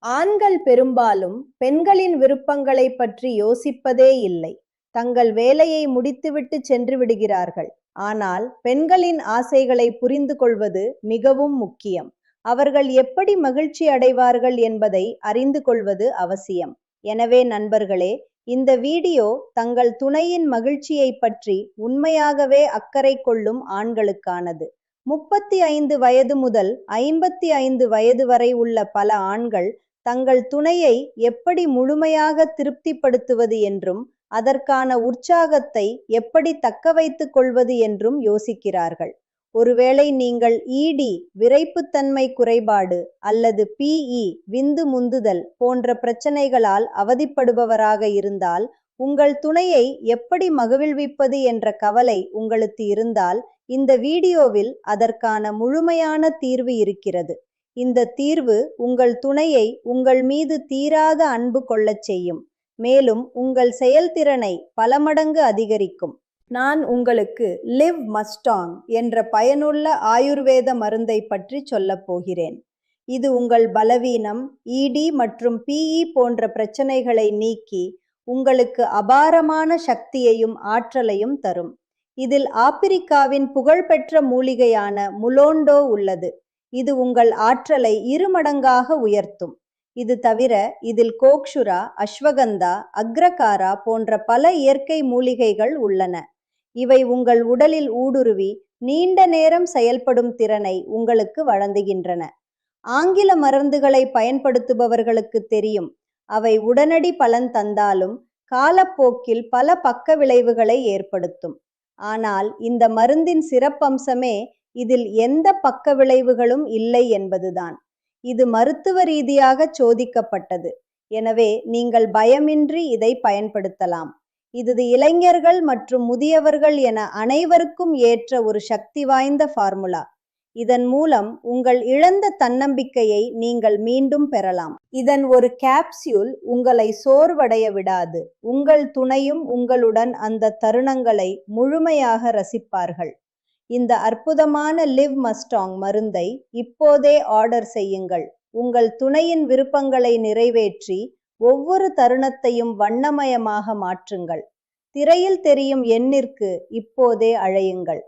ஆண்கள் பெரும்பாலும் பெண்களின் விருப்பங்களைப் பற்றி யோசிப்பதே இல்லை. தங்கள் வேலையை முடித்துவிட்டு சென்று விடுகிறார்கள். ஆனால் பெண்களின் ஆசைகளை புரிந்து கொள்வது மிகவும் முக்கியம். அவர்கள் எப்படி மகிழ்ச்சி அடைவார்கள் என்பதை அறிந்து கொள்வது அவசியம். எனவே நண்பர்களே, இந்த வீடியோ தங்கள் துணையின் மகிழ்ச்சியைப் பற்றி உண்மையாகவே அக்கறை கொள்ளும் ஆண்களுக்கானது. 35 வயது முதல் 55 வயது வரை உள்ள பல ஆண்கள் தங்கள் துணையை எப்படி முழுமையாக திருப்திப்படுத்துவது என்றும் அதற்கான உற்சாகத்தை எப்படி தக்க வைத்துக் கொள்வது என்றும் யோசிக்கிறார்கள். ஒருவேளை நீங்கள் ED விரைப்புத்தன்மை குறைபாடு அல்லது PE விந்து முந்துதல் போன்ற பிரச்சனைகளால் அவதிப்படுபவராக இருந்தால், உங்கள் துணையை எப்படி மகிழ்விப்பது என்ற கவலை உங்களுக்கு இருந்தால், இந்த வீடியோவில் அதற்கான முழுமையான தீர்வு இருக்கிறது. இந்த தீர்வு உங்கள் துணையை உங்கள் மீது தீராத அன்பு கொள்ளச் செய்யும், மேலும் உங்கள் செயல்திறனை பல மடங்கு அதிகரிக்கும். நான் உங்களுக்கு லிவ் மஸ்டாங் என்ற பயனுள்ள ஆயுர்வேத மருந்தை பற்றி சொல்லப் போகிறேன். இது உங்கள் பலவீனம், ED மற்றும் PE போன்ற பிரச்சனைகளை நீக்கி உங்களுக்கு அபாரமான சக்தியையும் ஆற்றலையும் தரும். இதில் ஆப்பிரிக்காவின் புகழ்பெற்ற மூலிகையான முலோண்டோ உள்ளது. இது உங்கள் ஆற்றலை 2 மடங்காக உயர்த்தும். இது தவிர இதில் கோக்ஷுரா, அஸ்வகந்தா, அக்ரகாரா போன்ற பல இயற்கை மூலிகைகள் உள்ளன. இவை உங்கள் உடலில் ஊடுருவி நீண்ட நேரம் செயல்படும் திறனை உங்களுக்கு வழங்குகின்றன. ஆங்கில மருந்துகளை பயன்படுத்துபவர்களுக்கு தெரியும், அவை உடனடி பலன் தந்தாலும் காலப்போக்கில் பல பக்க விளைவுகளை ஏற்படுத்தும். ஆனால் இந்த மருந்தின் சிறப்பம்சமே இதில் எந்த பக்க விளைவுகளும் இல்லை என்பதுதான். இது மருத்துவ ரீதியாக சோதிக்கப்பட்டது. எனவே நீங்கள் பயமின்றி இதை பயன்படுத்தலாம். இது இளைஞர்கள் மற்றும் முதியவர்கள் என அனைவருக்கும் ஏற்ற ஒரு சக்தி வாய்ந்த ஃபார்முலா. இதன் மூலம் உங்கள் இழந்த தன்னம்பிக்கையை நீங்கள் மீண்டும் பெறலாம். இதன் ஒரு கேப்சியூல் உங்களை சோர்வடைய விடாது. உங்கள் துணையும் உங்களுடன் அந்த தருணங்களை முழுமையாக ரசிப்பார்கள். இந்த அற்புதமான லிவ் மஸ்டாங் மருந்தை இப்போதே ஆர்டர் செய்யுங்கள். உங்கள் துணையின் விருப்பங்களை நிறைவேற்றி ஒவ்வொரு தருணத்தையும் வண்ணமயமாக மாற்றுங்கள். திரையில் தெரியும் எண்ணிற்கு இப்போதே அழையுங்கள்.